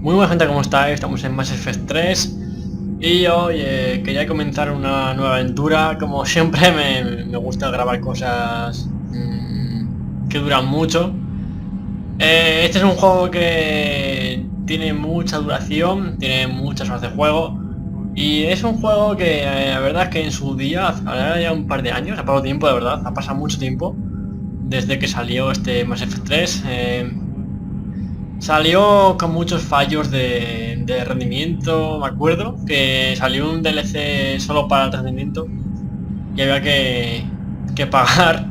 Muy buena gente, ¿cómo estáis? Estamos en Mass Effect 3 y hoy quería comenzar una nueva aventura. Como siempre me gusta grabar cosas que duran mucho. Este es un juego que tiene mucha duración, tiene muchas horas de juego y es un juego que la verdad es que en su día, ahora ya un par de años, ha pasado tiempo, de verdad, ha pasado mucho tiempo desde que salió este Mass Effect 3. Salió con muchos fallos de rendimiento. Me acuerdo que salió un DLC solo para el rendimiento y había que pagar.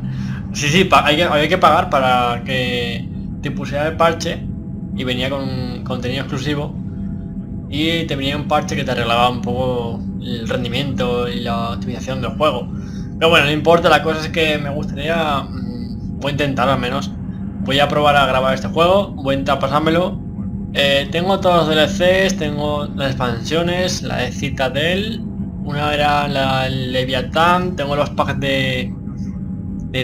Sí, había que pagar para que te pusiera el parche y venía con contenido exclusivo y te venía un parche que te arreglaba un poco el rendimiento y la optimización del juego. Pero bueno, no importa, la cosa es que me gustaría, voy a intentar al menos. Voy a probar a grabar este juego, voy a intentar pasármelo. Tengo todos los DLCs, tengo las expansiones, la de Citadel, una era la Leviatán, tengo los packs de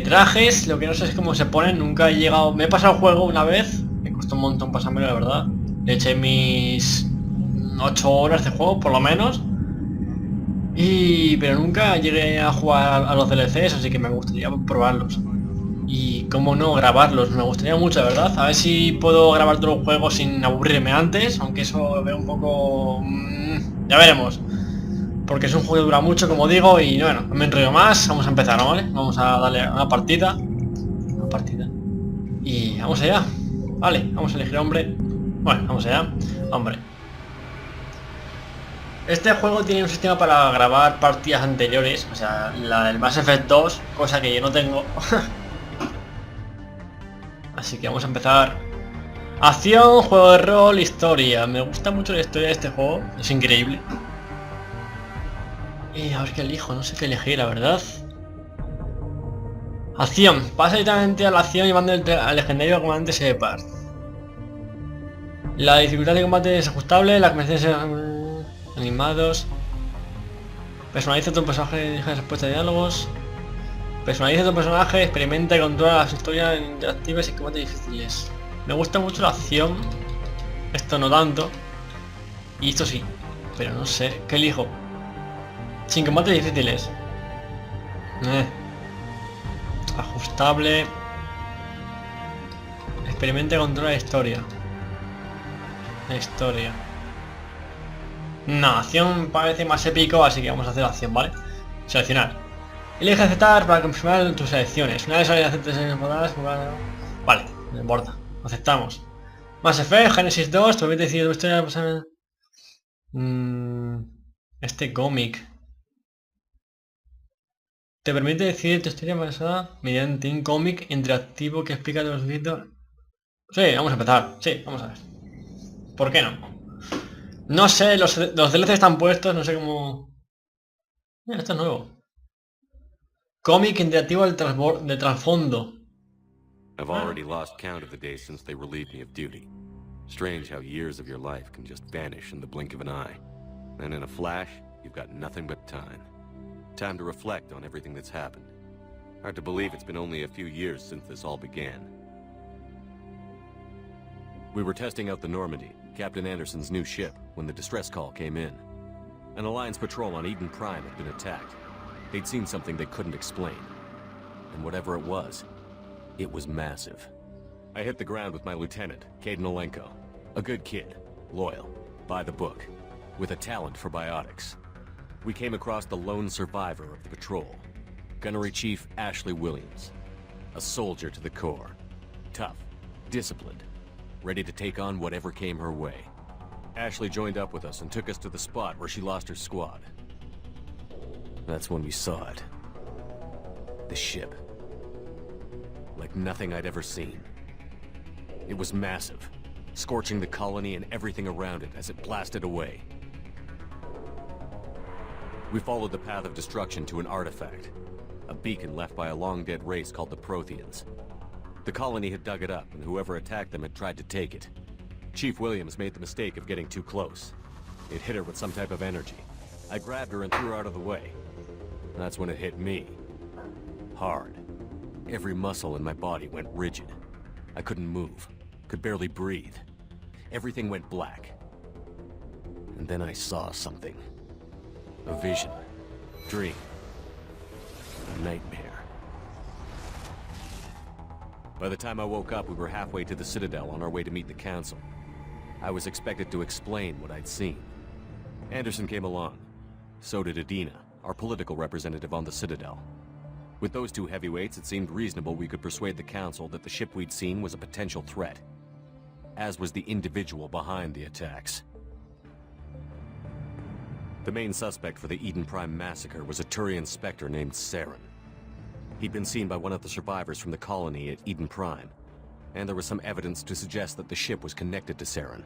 trajes, lo que no sé es cómo se ponen, nunca he llegado. Me he pasado el juego una vez, me costó un montón pasármelo, la verdad. Le eché mis 8 horas de juego, por lo menos. Pero nunca llegué a jugar a los DLCs, así que me gustaría probarlos. Y cómo no grabarlos, me gustaría mucho, de verdad. A ver si puedo grabar todo el juego sin aburrirme antes, aunque eso veo un poco... ya veremos. Porque es un juego que dura mucho, como digo, y bueno, no me enrollo más. Vamos a empezar, ¿no? ¿Vale? Vamos a darle a una partida. Una partida. Y vamos allá. Vale, vamos a elegir hombre. Bueno, vamos allá. Hombre. Este juego tiene un sistema para grabar partidas anteriores, o sea, la del Mass Effect 2, cosa que yo no tengo. Así que vamos a empezar. Acción, juego de rol, historia. Me gusta mucho la historia de este juego, es increíble. Y a ver qué elijo, no sé qué elegir, la verdad. Acción, pasa directamente a la acción llevando al legendario comandante Shepard. La dificultad de combate es ajustable, las conversaciones animados. Personaliza tu personaje y deja respuesta de diálogos. Personaliza tu personaje, experimenta y controla las historias interactivas y combates difíciles. Me gusta mucho la acción. Esto no tanto. Y esto sí. Pero no sé. ¿Qué elijo? Sin combates difíciles. Ajustable. Experimenta y controla la historia. La historia. No, acción parece más épico, así que vamos a hacer acción, ¿vale? Seleccionar. Elige aceptar para confirmar tus elecciones. Una vez aceptes vale, no importa. Aceptamos. Mass Effect, Genesis 2, te voy a decir tu historia. Este cómic te permite decidir tu historia basada mediante un cómic interactivo que explica los sucedido. Sí, vamos a empezar. Sí, vamos a ver. ¿Por qué no? No sé, los DLCs están puestos, no sé cómo... Mira, esto es nuevo. Cómic interactivo de trasfondo. I've already lost count of the days since they relieved me of duty. Strange how years of your life can just vanish in the blink of an eye. And in a flash, you've got nothing but time. Time to reflect on everything that's happened. Hard to believe it's been only a few years since this all began. We were testing out the Normandy, Captain Anderson's new ship, when the distress call came in. An Alliance patrol on Eden Prime had been attacked. They'd seen something they couldn't explain. And whatever it was massive. I hit the ground with my lieutenant, Caden Olenko. A good kid, loyal, by the book, with a talent for biotics. We came across the lone survivor of the patrol, Gunnery Chief Ashley Williams. A soldier to the core. Tough, disciplined, ready to take on whatever came her way. Ashley joined up with us and took us to the spot where she lost her squad. That's when we saw it. The ship. Like nothing I'd ever seen. It was massive, scorching the colony and everything around it as it blasted away. We followed the path of destruction to an artifact, a beacon left by a long-dead race called the Protheans. The colony had dug it up, and whoever attacked them had tried to take it. Chief Williams made the mistake of getting too close. It hit her with some type of energy. I grabbed her and threw her out of the way. That's when it hit me. Hard. Every muscle in my body went rigid. I couldn't move, could barely breathe. everything went black. And then I saw something. A vision. Dream. A nightmare. By the time I woke up, we were halfway to the Citadel on our way to meet the Council. I was expected to explain what I'd seen. Anderson came along. So did Adina, our political representative on the Citadel. With those two heavyweights, it seemed reasonable we could persuade the Council that the ship we'd seen was a potential threat, as was the individual behind the attacks. The main suspect for the Eden Prime massacre was a Turian Spectre named Saren. He'd been seen by one of the survivors from the colony at Eden Prime, and there was some evidence to suggest that the ship was connected to Saren.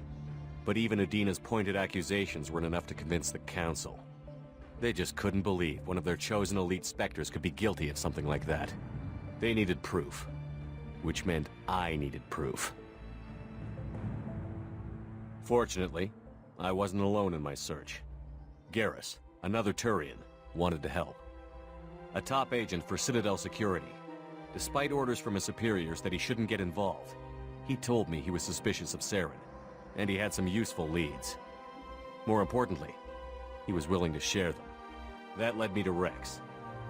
But even Adina's pointed accusations weren't enough to convince the Council. They just couldn't believe one of their chosen elite Spectres could be guilty of something like that. They needed proof, which meant I needed proof. Fortunately, I wasn't alone in my search. Garrus, another Turian, wanted to help. A top agent for Citadel Security. Despite orders from his superiors that he shouldn't get involved, he told me he was suspicious of Saren, and he had some useful leads. More importantly, he was willing to share them. That led me to Rex,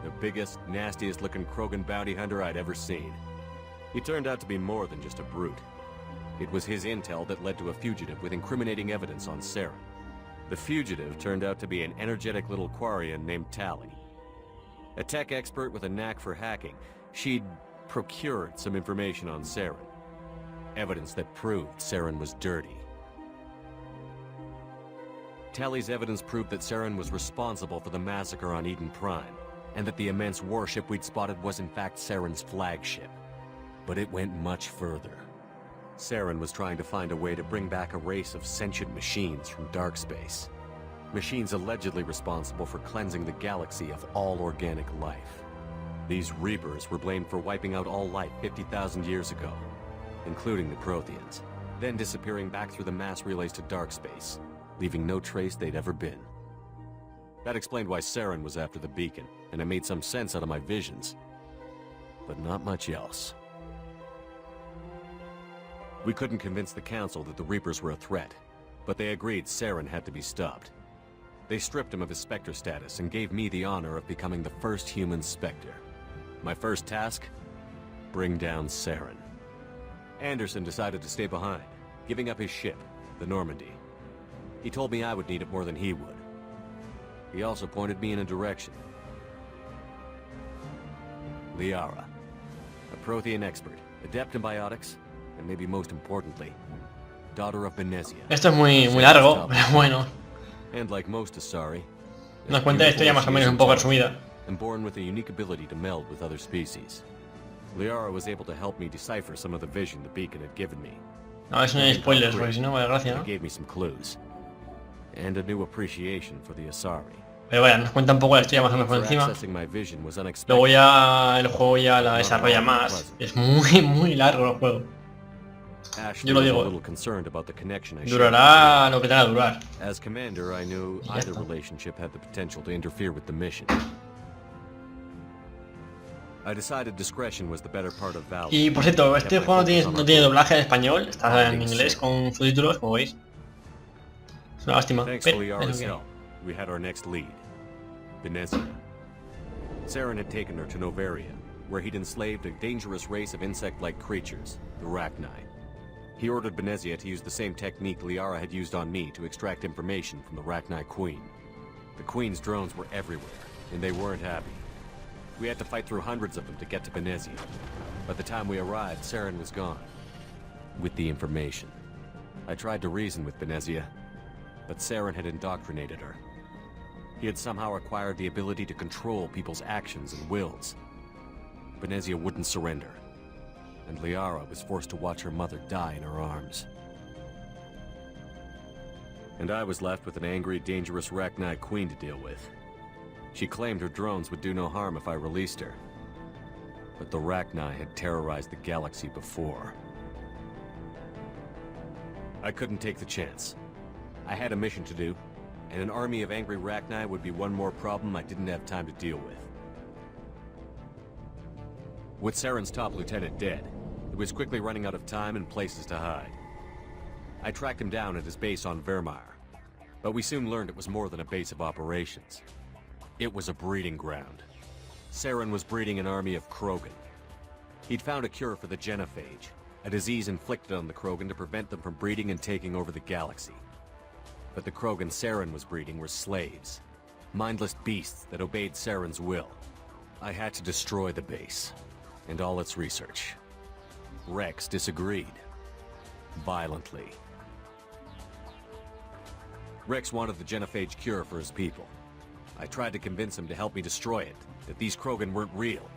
the biggest, nastiest-looking Krogan bounty hunter I'd ever seen. He turned out to be more than just a brute. It was his intel that led to a fugitive with incriminating evidence on Saren. The fugitive turned out to be an energetic little Quarian named Tali. A tech expert with a knack for hacking, she'd procured some information on Saren. Evidence that proved Saren was dirty. Tali's evidence proved that Saren was responsible for the massacre on Eden Prime, and that the immense warship we'd spotted was in fact Saren's flagship. But it went much further. Saren was trying to find a way to bring back a race of sentient machines from dark space. Machines allegedly responsible for cleansing the galaxy of all organic life. These Reapers were blamed for wiping out all life 50,000 years ago, including the Protheans, then disappearing back through the mass relays to dark space, leaving no trace they'd ever been. That explained why Saren was after the beacon, and it made some sense out of my visions. But not much else. We couldn't convince the Council that the Reapers were a threat, but they agreed Saren had to be stopped. They stripped him of his Spectre status and gave me the honor of becoming the first human Spectre. My first task? Bring down Saren. Anderson decided to stay behind, giving up his ship, the Normandy. He told me I would need it more than he would. He also pointed me in a direction. Liara, a Prothean expert, adept in biotics, and maybe most importantly, daughter of Benezia. Esto es muy largo, pero bueno. And like most Asari, Nos cuenta la historia más o menos un poco resumida. And born with a unique ability to meld with other species. Liara was able to help me decipher some of the vision the beacon had given me. No, eso no hay spoilers, porque si no, vaya gracia, ¿no? It gave me some clues. And a new appreciation for the Asari. Pero vaya, nos cuenta un poco la historia más o menos por encima. Luego ya el juego ya la desarrolla más. Es muy largo el juego. Yo lo digo. Durará lo que tenga que durar. As commander, I knew either relationship had the potential to interfere with the mission. I decided discretion was the better part of valor. Y por cierto, este juego no tiene doblaje en español, está en inglés con subtítulos, como veis. Es una lástima. Thanks to Liara's help, we had our next lead, Benezia. Saren had taken her to Novaria, where he'd enslaved a dangerous race of insect-like creatures, the Rachni. He ordered Benezia to use the same technique Liara had used on me to extract information from the Rachni Queen. The Queen's drones were everywhere, and they weren't happy. We had to fight through hundreds of them to get to Benezia. By the time we arrived, Saren was gone, with the information. I tried to reason with Benezia, but Saren had indoctrinated her. He had somehow acquired the ability to control people's actions and wills. Benezia wouldn't surrender, and Liara was forced to watch her mother die in her arms. And I was left with an angry, dangerous Rachni Queen to deal with. She claimed her drones would do no harm if I released her. But the Rachni had terrorized the galaxy before. I couldn't take the chance. I had a mission to do, and an army of angry Rachni would be one more problem I didn't have time to deal with. With Saren's top lieutenant dead, it was quickly running out of time and places to hide. I tracked him down at his base on Vermeer, but we soon learned it was more than a base of operations. It was a breeding ground. Saren was breeding an army of Krogan. He'd found a cure for the genophage, a disease inflicted on the Krogan to prevent them from breeding and taking over the galaxy. But the Krogan Saren was breeding were slaves, mindless beasts that obeyed Saren's will. I had to destroy the base, and all its research. Rex disagreed. Violently. Rex wanted the genophage cure for his people. I tried to convince him to help me destroy it, that these Krogan weren't real.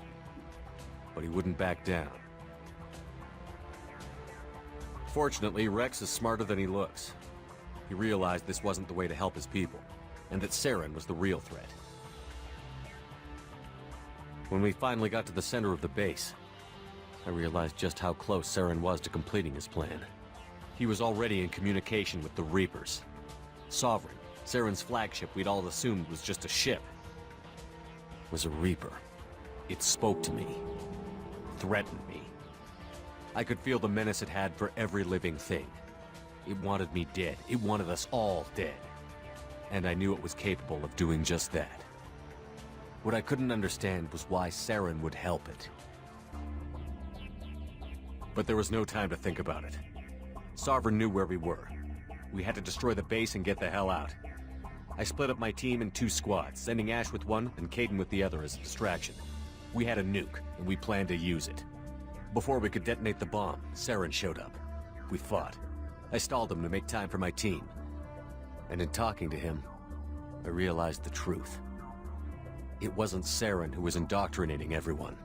But he wouldn't back down. Fortunately, Rex is smarter than he looks. He realized this wasn't the way to help his people, and that Saren was the real threat. When we finally got to the center of the base, I realized just how close Saren was to completing his plan. He was already in communication with the Reapers. Sovereign, Saren's flagship we'd all assumed was just a ship, was a Reaper. It spoke to me, threatened me. I could feel the menace it had for every living thing. It wanted me dead. It wanted us all dead. And I knew it was capable of doing just that. What I couldn't understand was why Saren would help it. But there was no time to think about it. Sovereign knew where we were. We had to destroy the base and get the hell out. I split up my team in 2 squads, sending Ash with one and Kaidan with the other as a distraction. We had a nuke, and we planned to use it. Before we could detonate the bomb, Saren showed up. We fought. I stalled him to make time for my team. And in talking to him, I realized the truth. It wasn't Saren who was indoctrinating everyone.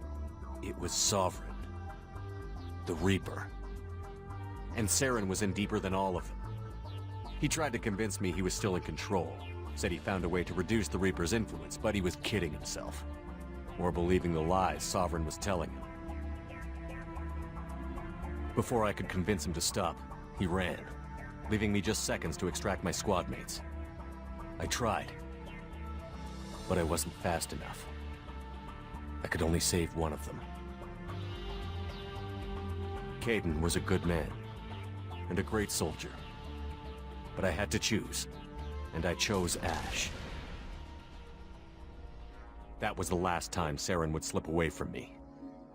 It was Sovereign. The Reaper. And Saren was in deeper than all of them. He tried to convince me he was still in control. Said he found a way to reduce the Reaper's influence, but he was kidding himself. Or believing the lies Sovereign was telling him. Before I could convince him to stop, he ran, leaving me just seconds to extract my squad mates. I tried, but I wasn't fast enough. I could only save one of them. Kaidan was a good man, and a great soldier. But I had to choose, and I chose Ash. That was the last time Saren would slip away from me.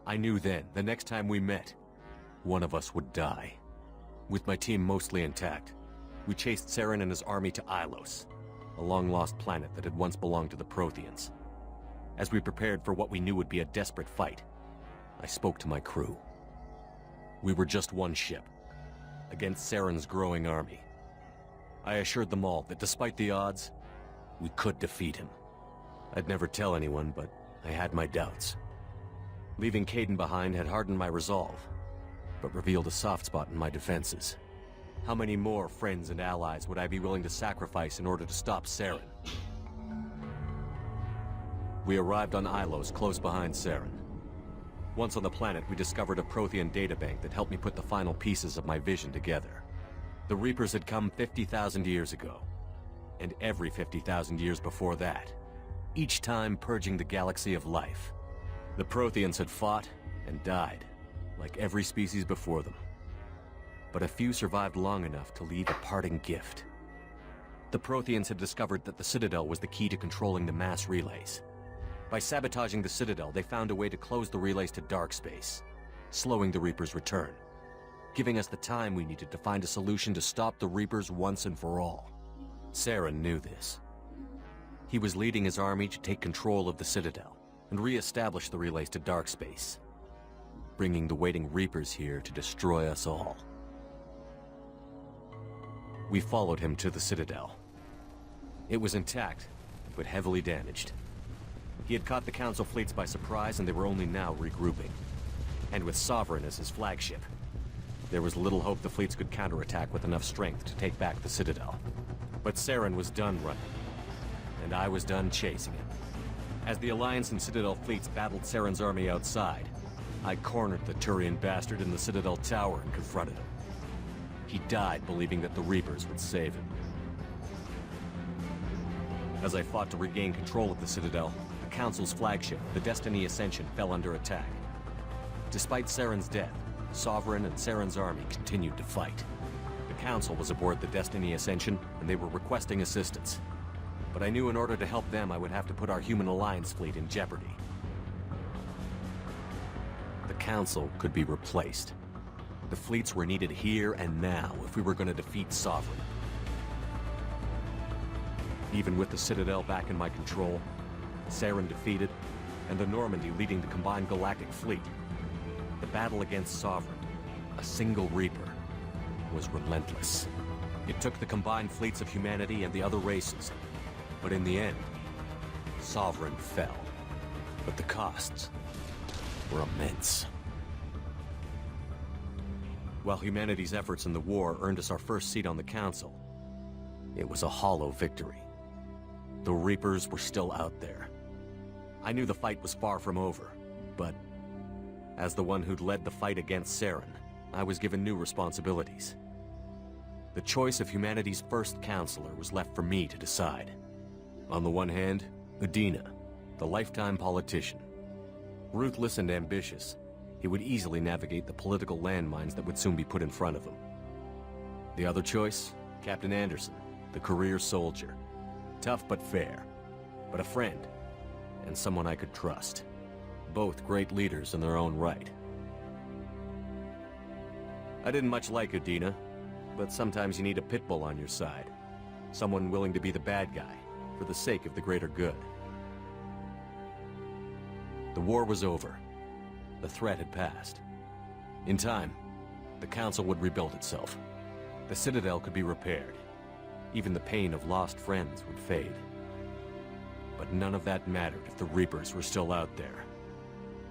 I knew then, the next time we met, one of us would die. With my team mostly intact, we chased Saren and his army to Ilos, a long-lost planet that had once belonged to the Protheans. As we prepared for what we knew would be a desperate fight, I spoke to my crew. We were just one ship, against Saren's growing army. I assured them all that despite the odds, we could defeat him. I'd never tell anyone, but I had my doubts. Leaving Kaidan behind had hardened my resolve, but revealed a soft spot in my defenses. How many more friends and allies would I be willing to sacrifice in order to stop Saren? We arrived on Ilos, close behind Saren. Once on the planet, we discovered a Prothean databank that helped me put the final pieces of my vision together. The Reapers had come 50,000 years ago, and every 50,000 years before that, each time purging the galaxy of life. The Protheans had fought and died, like every species before them. But a few survived long enough to leave a parting gift. The Protheans had discovered that the Citadel was the key to controlling the mass relays. By sabotaging the Citadel, they found a way to close the relays to dark space, slowing the Reapers' return, giving us the time we needed to find a solution to stop the Reapers once and for all. Saren knew this. He was leading his army to take control of the Citadel and re-establish the relays to dark space, bringing the waiting Reapers here to destroy us all. We followed him to the Citadel. It was intact, but heavily damaged. He had caught the Council fleets by surprise, and they were only now regrouping. And with Sovereign as his flagship, there was little hope the fleets could counterattack with enough strength to take back the Citadel. But Saren was done running, and I was done chasing him. As the Alliance and Citadel fleets battled Saren's army outside, I cornered the Turian bastard in the Citadel tower and confronted him. He died believing that the Reapers would save him. As I fought to regain control of the Citadel, the Council's flagship, the Destiny Ascension, fell under attack. Despite Saren's death, Sovereign and Saren's army continued to fight. The Council was aboard the Destiny Ascension, and they were requesting assistance. But I knew in order to help them, I would have to put our human alliance fleet in jeopardy. The Council could be replaced. The fleets were needed here and now if we were going to defeat Sovereign. Even with the Citadel back in my control, Saren defeated, and the Normandy leading the combined galactic fleet, the battle against Sovereign, a single Reaper, was relentless. It took the combined fleets of humanity and the other races, but in the end, Sovereign fell. But the costs were immense. While humanity's efforts in the war earned us our first seat on the Council, it was a hollow victory. The Reapers were still out there. I knew the fight was far from over, but as the one who'd led the fight against Saren, I was given new responsibilities. The choice of humanity's first counselor was left for me to decide. On the one hand, Udina, the lifetime politician. Ruthless and ambitious, he would easily navigate the political landmines that would soon be put in front of him. The other choice, Captain Anderson, the career soldier. Tough but fair, but a friend, and someone I could trust. Both great leaders in their own right. I didn't much like Udina, but sometimes you need a pit bull on your side. Someone willing to be the bad guy, for the sake of the greater good. The war was over. The threat had passed. In time, the Council would rebuild itself. The Citadel could be repaired. Even the pain of lost friends would fade. But none of that mattered if the Reapers were still out there.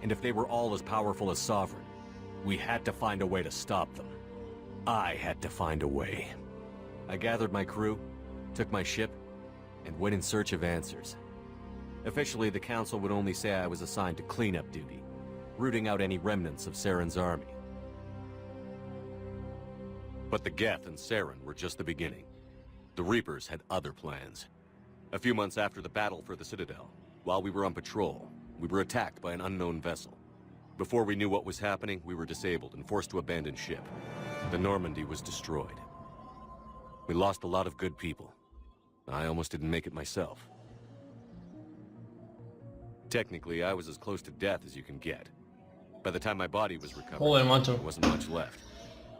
And if they were all as powerful as Sovereign, we had to find a way to stop them. I had to find a way. I gathered my crew, took my ship, and went in search of answers. Officially, the Council would only say I was assigned to cleanup duty, rooting out any remnants of Saren's army. But the Geth and Saren were just the beginning. The Reapers had other plans. A few months after the battle for the Citadel, while we were on patrol, we were attacked by an unknown vessel. Before we knew what was happening, we were disabled and forced to abandon ship. The Normandy was destroyed. We lost a lot of good people. I almost didn't make it myself. Technically, I was as close to death as you can get. By the time my body was recovered, Joder, macho. there wasn't much left.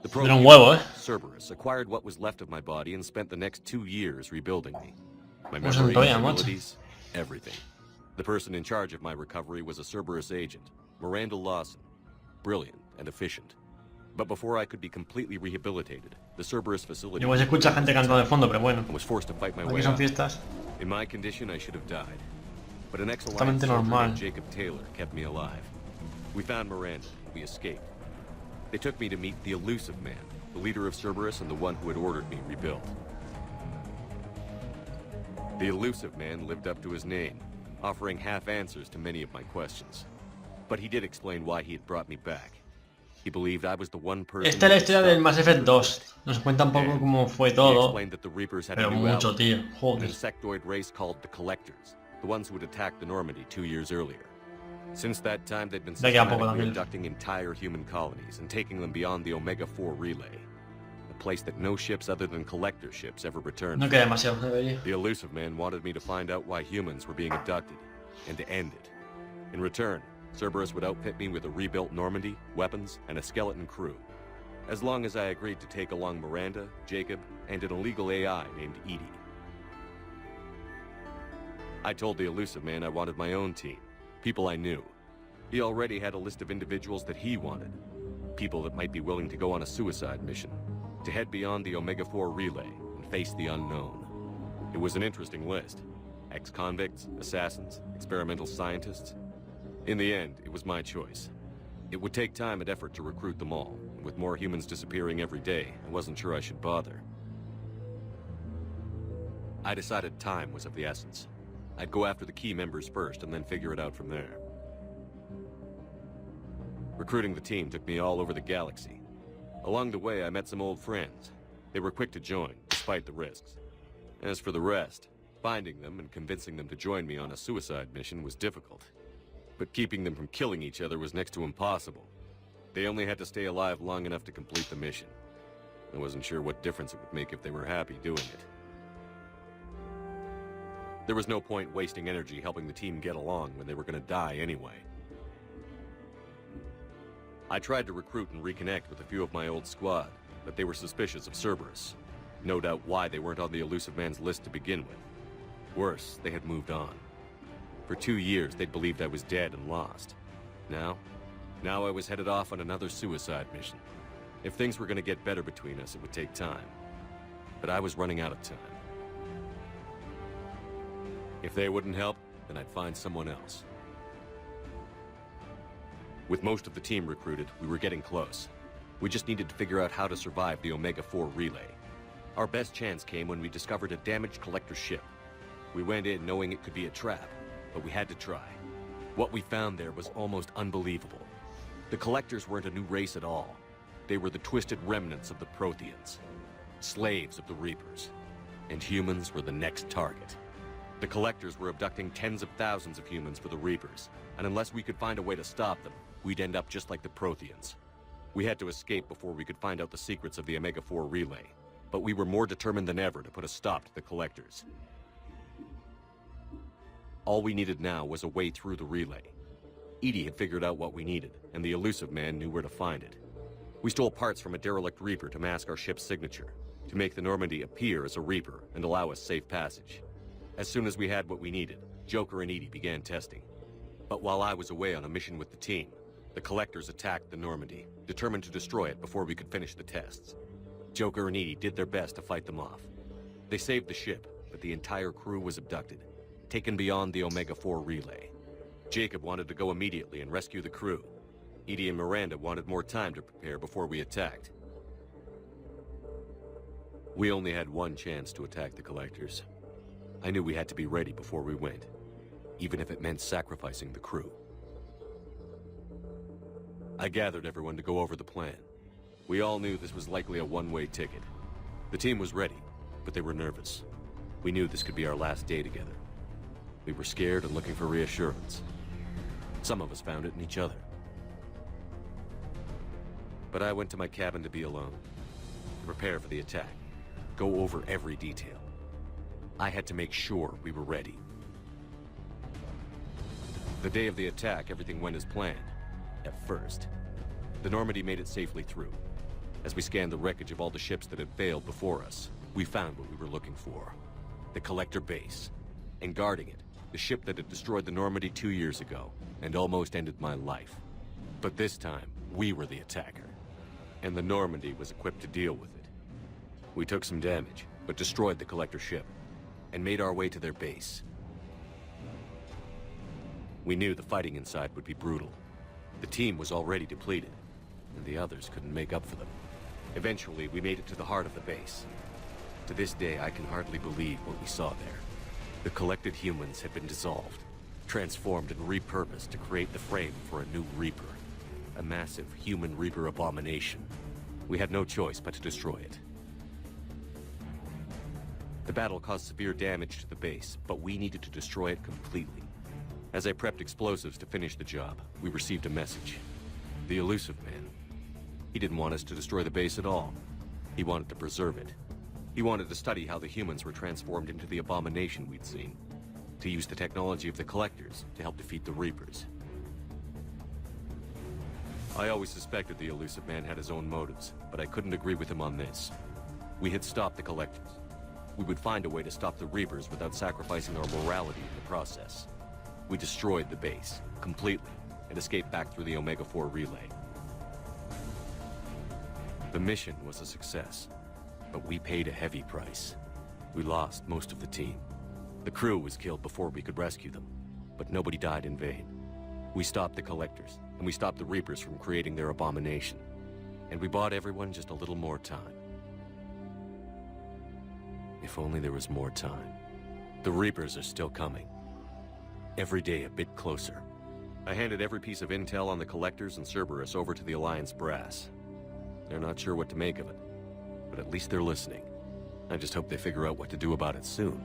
The Era un huevo, Cerberus acquired what was left of my body and spent the next 2 years rebuilding me. My Pues memory, Antonia, macho. abilities, everything. The person in charge of my recovery was a Cerberus agent, Miranda Lawson. Brilliant and efficient. But before I could be completely rehabilitated, the Cerberus facility Igual se escucha gente cantando de fondo, pero bueno. I was forced to fight my Aquí way son out. fiestas. In my condition, I should have died. But an ex-alliance Totalmente soldier normal. named Jacob Taylor kept me alive. We found Miranda. We escaped. They took me to meet the Elusive Man, the leader of Cerberus and the one who had ordered me rebuilt. The Elusive Man lived up to his name, offering half answers to many of my questions. But he did explain why he had brought me back. He believed I was the one person. Esta es la historia del Mass Effect 2. Nos cuenta un poco cómo fue He todo. explained that the Reapers had Pero a new mucho, ally, tío. an Joder. insectoid race called the Collectors, the ones who had attacked the Normandy 2 years earlier. Since that time, they'd been De aquí a poco systematically también. abducting entire human colonies and taking them beyond the Omega-4 relay, a place that no ships other than Collector ships ever returned No from. queda demasiado, debería. The Elusive Man wanted me to find out why humans were being abducted, and to end it. In return, Cerberus would outfit me with a rebuilt Normandy, weapons, and a skeleton crew. As long as I agreed to take along Miranda, Jacob, and an illegal AI named Edie. I told the Elusive Man I wanted my own team, people I knew. He already had a list of individuals that he wanted, people that might be willing to go on a suicide mission, to head beyond the Omega-4 relay and face the unknown. It was an interesting list. Ex-convicts, assassins, experimental scientists. In the end, it was my choice. It would take time and effort to recruit them all, and with more humans disappearing every day, I wasn't sure I should bother. I decided time was of the essence. I'd go after the key members first and then figure it out from there. Recruiting the team took me all over the galaxy. Along the way, I met some old friends. They were quick to join, despite the risks. As for the rest, finding them and convincing them to join me on a suicide mission was difficult. But keeping them from killing each other was next to impossible. They only had to stay alive long enough to complete the mission. I wasn't sure what difference it would make if they were happy doing it. There was no point wasting energy helping the team get along when they were going to die anyway. I tried to recruit and reconnect with a few of my old squad, but they were suspicious of Cerberus. No doubt why they weren't on the Elusive Man's list to begin with. Worse, they had moved on. For 2 years, they'd believed I was dead and lost. Now I was headed off on another suicide mission. If things were going to get better between us, it would take time. But I was running out of time. If they wouldn't help, then I'd find someone else. With most of the team recruited, we were getting close. We just needed to figure out how to survive the Omega-4 relay. Our best chance came when we discovered a damaged collector ship. We went in knowing it could be a trap, but we had to try. What we found there was almost unbelievable. The collectors weren't a new race at all. They were the twisted remnants of the Protheans, slaves of the Reapers, and humans were the next target. The collectors were abducting tens of thousands of humans for the Reapers, and unless we could find a way to stop them, we'd end up just like the Protheans. We had to escape before we could find out the secrets of the Omega-4 relay, but we were more determined than ever to put a stop to the collectors. All we needed now was a way through the relay. Edie had figured out what we needed, and the Elusive Man knew where to find it. We stole parts from a derelict Reaper to mask our ship's signature, to make the Normandy appear as a Reaper and allow us safe passage. As soon as we had what we needed, Joker and Edie began testing. But while I was away on a mission with the team, the collectors attacked the Normandy, determined to destroy it before we could finish the tests. Joker and Edie did their best to fight them off. They saved the ship, but the entire crew was abducted, taken beyond the Omega-4 relay. Jacob wanted to go immediately and rescue the crew. Edie and Miranda wanted more time to prepare before we attacked. We only had one chance to attack the collectors. I knew we had to be ready before we went, even if it meant sacrificing the crew. I gathered everyone to go over the plan. We all knew this was likely a one-way ticket. The team was ready, but they were nervous. We knew this could be our last day together. We were scared and looking for reassurance. Some of us found it in each other. But I went to my cabin to be alone, to prepare for the attack, go over every detail. I had to make sure we were ready. The day of the attack, everything went as planned. At first. The Normandy made it safely through. As we scanned the wreckage of all the ships that had failed before us, we found what we were looking for. The Collector base. And guarding it, the ship that had destroyed the Normandy 2 years ago, and almost ended my life. But this time, we were the attacker. And the Normandy was equipped to deal with it. We took some damage, but destroyed the Collector ship, and made our way to their base. We knew the fighting inside would be brutal. The team was already depleted, and the others couldn't make up for them. Eventually, we made it to the heart of the base. To this day, I can hardly believe what we saw there. The collected humans had been dissolved, transformed and repurposed to create the frame for a new Reaper. A massive human Reaper abomination. We had no choice but to destroy it. The battle caused severe damage to the base, but we needed to destroy it completely. As I prepped explosives to finish the job, we received a message. The Elusive Man. He didn't want us to destroy the base at all. He wanted to preserve it. He wanted to study how the humans were transformed into the abomination we'd seen. To use the technology of the Collectors to help defeat the Reapers. I always suspected the Elusive Man had his own motives, but I couldn't agree with him on this. We had stopped the Collectors. We would find a way to stop the Reapers without sacrificing our morality in the process. We destroyed the base, completely, and escaped back through the Omega-4 relay. The mission was a success, but we paid a heavy price. We lost most of the team. The crew was killed before we could rescue them, but nobody died in vain. We stopped the Collectors, and we stopped the Reapers from creating their abomination. And we bought everyone just a little more time. If only there was more time. The Reapers are still coming. Every day a bit closer. I handed every piece of intel on the Collectors and Cerberus over to the Alliance brass. They're not sure what to make of it, but at least they're listening. I just hope they figure out what to do about it soon,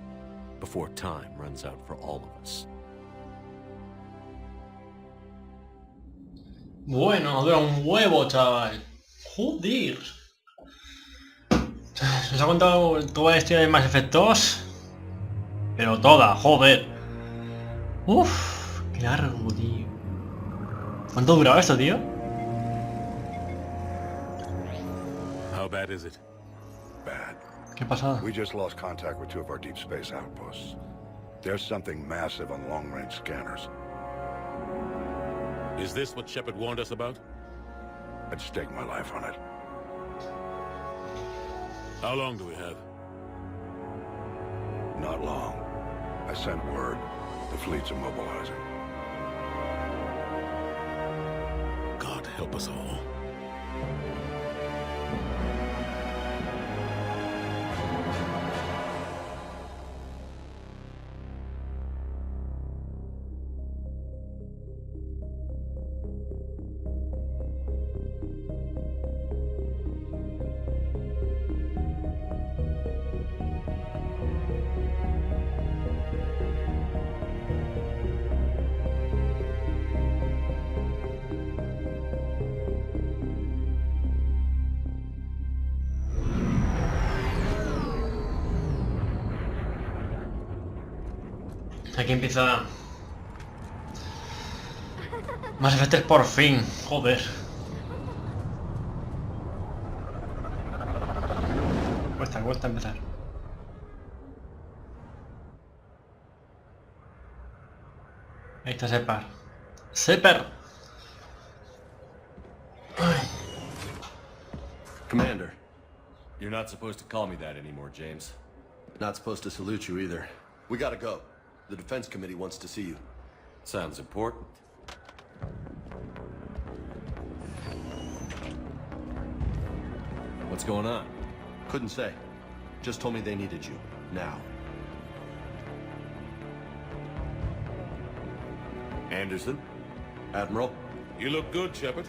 before time runs out for all of us. Bueno, dura un huevo, chaval. Joder. Nos ha contado toda la historia de Mass Effect 2. Pero toda, joder. Uff, qué largo, tío. ¿Cuánto duraba esto, tío? How bad is it? Bad. ¿Qué pasada? We just lost contact with two of our deep space outposts. There's something massive on long-range scanners. Is this what Shepard warned us about? I'd stake my life on it. How long do we have? Not long. I sent word. The fleet's immobilizing. God help us all. Aquí empieza... Mass Effect 3 por fin, joder. Cuesta empezar. Ahí está Shepard. ¡Shepard! Commander, you're not supposed to call me that anymore, James. Not supposed to salute you either. We gotta go. The Defense Committee wants to see you. Sounds important. What's going on? Couldn't say. Just told me they needed you. Now. Anderson? Admiral? You look good, Shepard.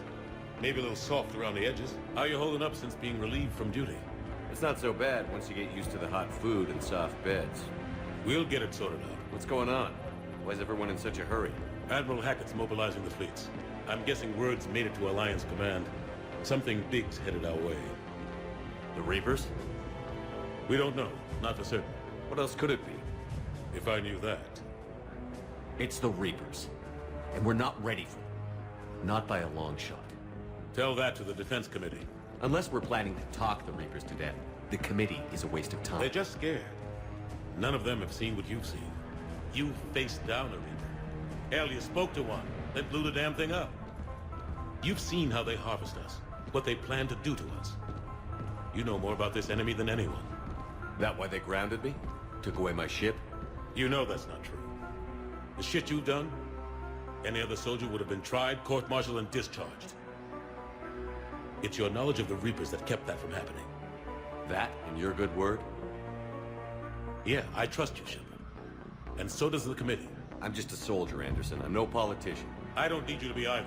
Maybe a little soft around the edges. How you holding up since being relieved from duty? It's not so bad once you get used to the hot food and soft beds. We'll get it sorted out. What's going on? Why is everyone in such a hurry? Admiral Hackett's mobilizing the fleets. I'm guessing word's made it to Alliance Command. Something big's headed our way. The Reapers? We don't know. Not for certain. What else could it be? If I knew that. It's the Reapers. And we're not ready for them. Not by a long shot. Tell that to the Defense Committee. Unless we're planning to talk the Reapers to death, the committee is a waste of time. They're just scared. None of them have seen what you've seen. You faced down a Reaper. Hell, you spoke to one, then blew the damn thing up. You've seen how they harvest us, what they plan to do to us. You know more about this enemy than anyone. That why they grounded me? Took away my ship? You know that's not true. The shit you've done, any other soldier would have been tried, court-martialed, and discharged. It's your knowledge of the Reapers that kept that from happening. That and your good word? Yeah, I trust you, Shepard. And so does the committee. I'm just a soldier, Anderson. I'm no politician. I don't need you to be either.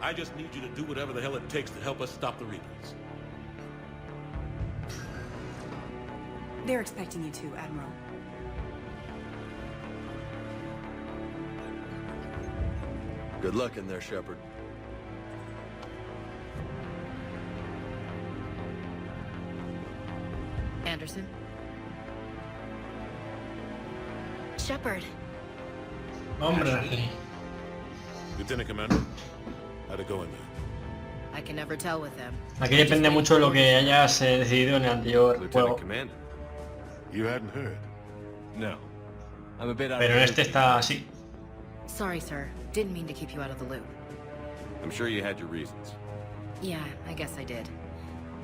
I just need you to do whatever the hell it takes to help us stop the Reapers. They're expecting you to, Admiral. Good luck in there, Shepard. Anderson? Shepard. Hombre. Lieutenant Commander, how'd it go in there? I can never tell with them. Aquí depende mucho de lo que hayas decidido en el anterior Lieutenant juego. Commander? You hadn't heard? No. I'm a bit out Pero en of este está así. Sorry, sir. Didn't mean to keep you out of the loop. I'm sure you had your reasons. Yeah, I guess I did.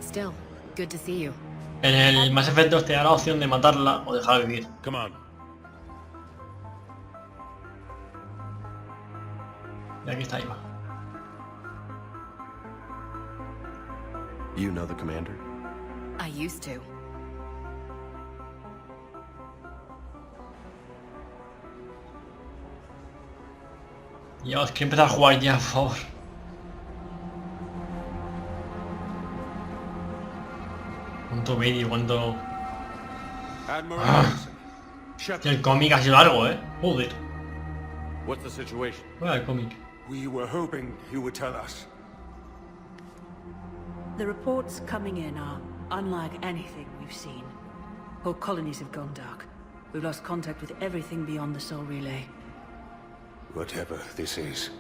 Still, good to see you. En el Mass Effect 2 te da la opción de matarla o dejarla vivir. Come on. Y aquí está Iva. You know the commander? I used to. Dios, quiero empezar a jugar ya, por favor. Cuánto vídeo, cuánto... Admiral Anderson. Shepard, El cómic ha sido largo, joder. What's the situation? Bueno, el cómic. We were hoping you would tell us. The reports coming in are unlike anything we've seen. Whole colonies have gone dark. We've lost contact with everything beyond the Soul Relay. Whatever this is,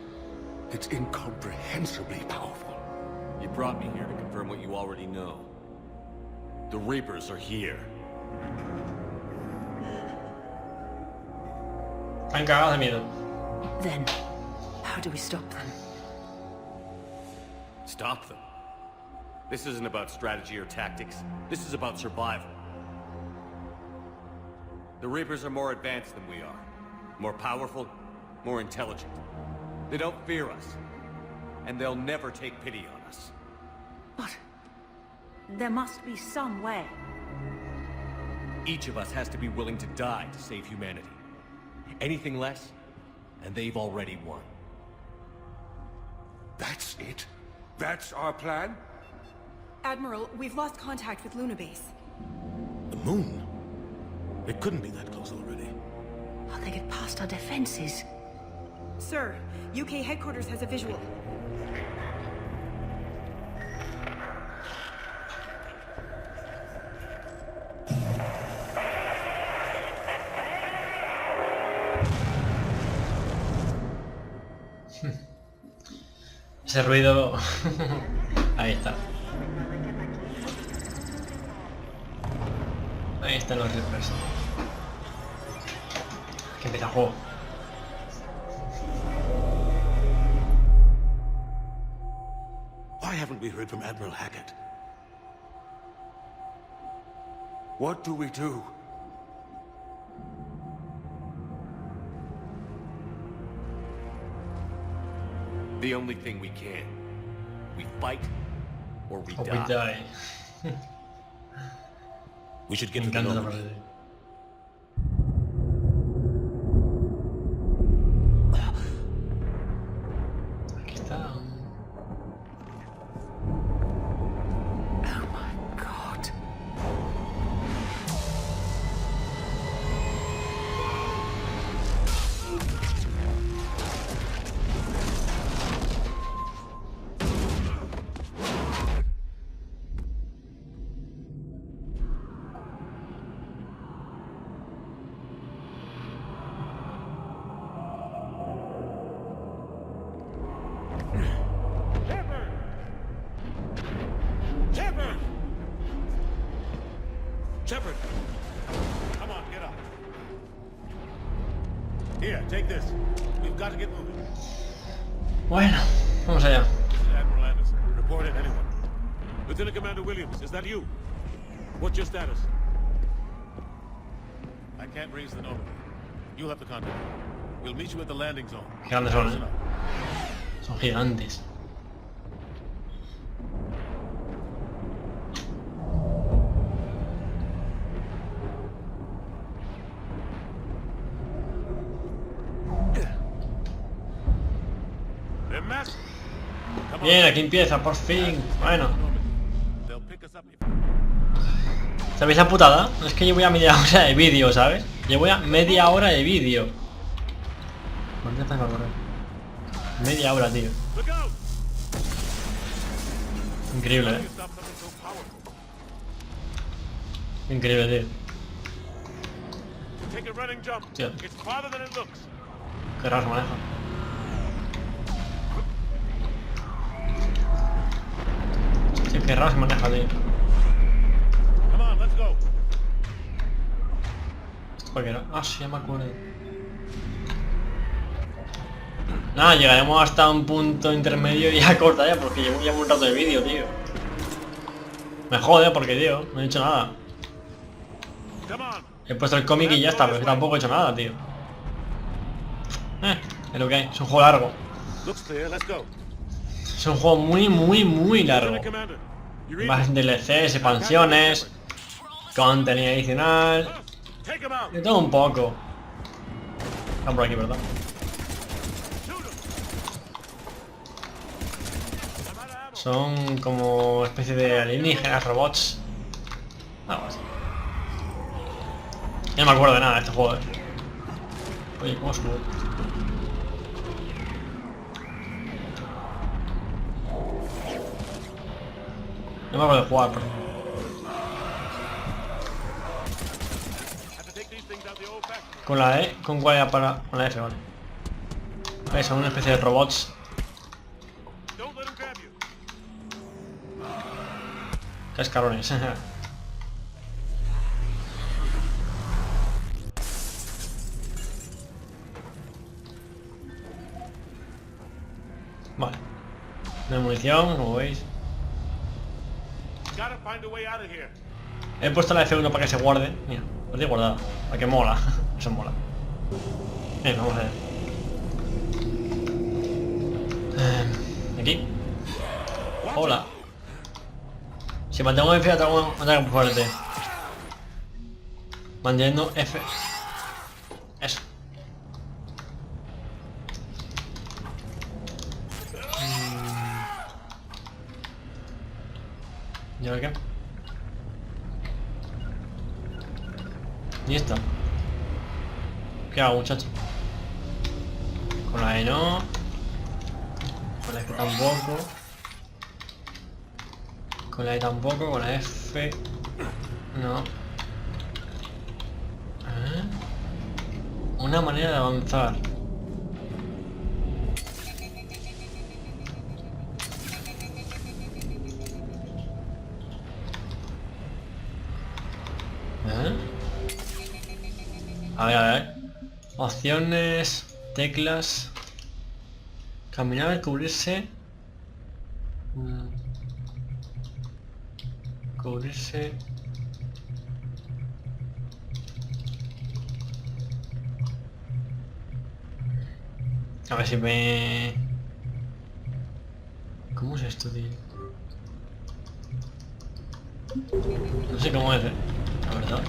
it's incomprehensibly powerful. You brought me here to confirm what you already know. The Reapers are here. Están cagados de miedo. Then, how do we stop them? Stop them. This isn't about strategy or tactics. This is about survival. The Reapers are more advanced than we are. More powerful, more intelligent. They don't fear us. And they'll never take pity on us. But there must be some way. Each of us has to be willing to die to save humanity. Anything less, and they've already won. That's it? That's our plan? Admiral, we've lost contact with Luna Base. The moon? It couldn't be that close already. How'd they get past our defenses? Sir, UK headquarters has a visual. Ese ruido... Ahí está. Ahí están los Reapers. Que empieza el juego. Why haven't we heard from Admiral Hackett? What do we do? The only thing we can. We fight, or we Hope die. we die. We should Me get to the encanta esa Normandy. frase. Aquí está. Oh my god. Shepard! Come on, get up. Here, take this. We've got to get moving. Bueno, vamos allá. Admiral Anderson, report it, anyone. Lieutenant Commander Williams, is that you? What's your status? I can't raise the Normandy. You'll have to contact me. We'll meet you at the landing zone. Gigantes son, ¿eh? Son gigantes. They're massive. Come on. Bien, aquí empieza, por fin. Bueno. They'll pick us up if... ¿Sabéis la putada? Es que llevo ya media hora de vídeo, ¿sabes? Llevo ya media hora de vídeo. ¿Por qué estás a correr? Media hora, tío. Look out! Increíble, You stop something so powerful. Increíble, tío. Take a running jump. Tío. It's farther than it looks. Qué raro se maneja. Sí, qué raro se maneja, tío. Come on, let's go. ¿Esto para qué era? Ah, sí, ya me acuerdo. Nada, llegaremos hasta un punto intermedio y ya corta ya, porque llevo ya un rato de vídeo, tío. Me jode porque, tío, no he hecho nada. Come on. He puesto el cómic y ya está, pero es que tampoco he hecho nada, tío. Es lo que hay, es un juego largo. Looks clear, let's go. Es un juego muy largo. Lieutenant Commander, you read Más me? DLCs, expansiones, contenido adicional, Take him out. de todo un poco. Están por aquí, ¿verdad? Shoot him. I'm out of ammo. Son como especie de alienígenas, robots. Algo así. Ya no me acuerdo de nada de este juego, Oye, ¿cómo subo? No me acuerdo de jugar, pero... Con la E, ¿con cuál era para...? Con la F, vale. Ahí son una especie de robots. Cascarones. Vale. No hay munición, como veis. He puesto la F1 para que se guarde. Mira, lo estoy guardado. Para que mola. Eso mola. Venga, vamos a ver. Aquí. Hola. Si mantengo F, ataco muy fuerte. Manteniendo F. Eso. ¿Y ahora qué? ¿Y esto? ¿Qué hago, muchacho? Con la E no. Con la F tampoco. Con la E tampoco, con la F... No. Una manera de avanzar. A ver. Opciones, teclas. Caminar, cubrirse. Cubrirse. A ver si me... ¿Cómo es esto, tío? No sé cómo es, la verdad.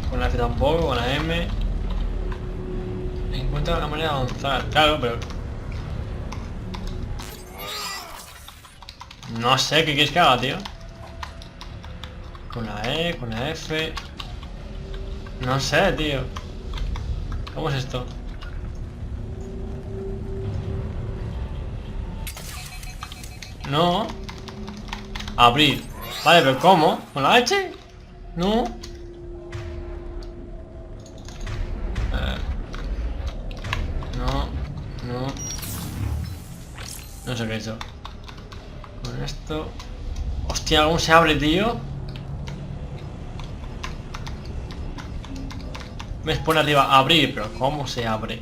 Con la F tampoco, con la M. Encuentra una manera de avanzar. Claro, pero... No sé, ¿qué quieres que haga, tío? Con la E, con la F... No sé, tío. ¿Cómo es esto? No. Abrir. Vale, pero ¿cómo? ¿Con la H? No. No. No sé qué he hecho. Con esto... Hostia, ¿cómo se abre, tío? Me pone arriba abrir, pero ¿cómo se abre?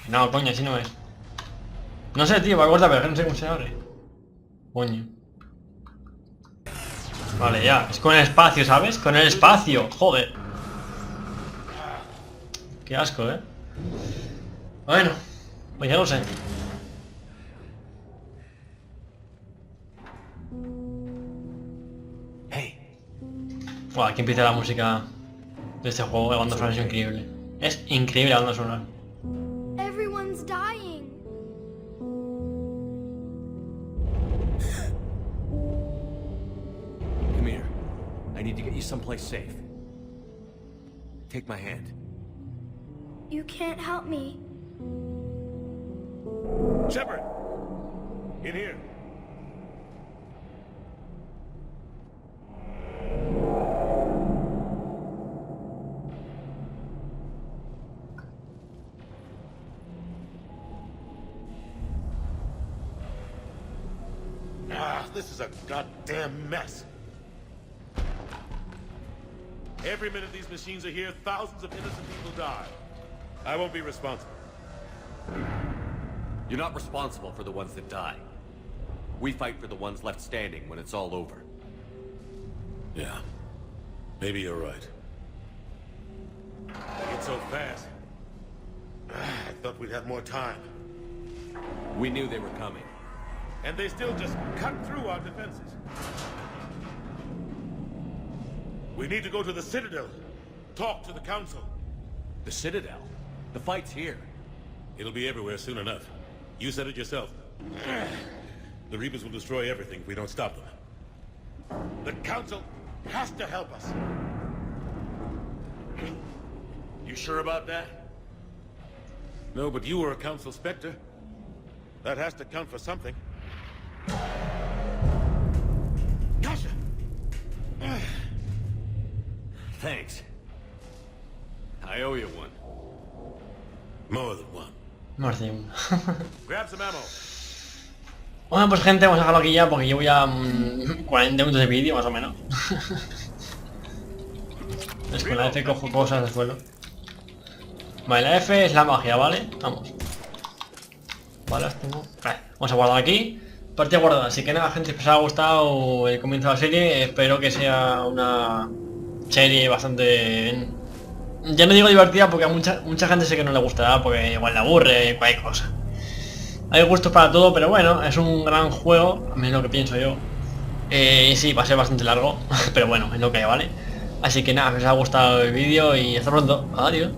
No, coño, así no es. No sé, tío, va a cortar, pero no sé cómo se abre. Coño. Vale, ya. Es con el espacio, ¿sabes? Con el espacio. Joder. Qué asco, ¿eh? Bueno, pues ya lo sé. Hey. Wow, aquí empieza la música de este juego. La banda sonora es increíble. Es increíble la banda sonora. Everyone's dying. Come here. I need to get you someplace safe. Take my hand. You can't help me. Shepard! In here. This is a goddamn mess. Every minute these machines are here, thousands of innocent people die. I won't be responsible. You're not responsible for the ones that die. We fight for the ones left standing when it's all over. Yeah. Maybe you're right. It's so fast. I thought we'd have more time. We knew they were coming. And they still just cut through our defenses. We need to go to the Citadel. Talk to the Council. The Citadel? The fight's here. It'll be everywhere soon enough. You said it yourself. The Reapers will destroy everything if we don't stop them. The Council has to help us. You sure about that? No, but you were a Council Spectre. That has to count for something. Kasha! Thanks. I owe you one. More than one. No hace uno. Grab some ammo. Bueno, pues gente, vamos a dejarlo aquí ya porque llevo ya 40 minutos de vídeo más o menos. Es con la F cojo cosas del suelo. Vale, la F es la magia, ¿vale? Vamos. Balas tengo. Vale, vamos a guardar aquí. Partida guardada. Así que nada, gente, si os ha gustado el comienzo de la serie, espero que sea una serie bastante... Ya no digo divertida porque a mucha gente sé que no le gustará porque igual le aburre, cualquier cosa. Hay gustos para todo, pero bueno, es un gran juego, a mí es lo que pienso yo. Y sí, va a ser bastante largo, pero bueno, es lo que hay, ¿vale? Así que nada, si os ha gustado el vídeo y hasta pronto. Adiós.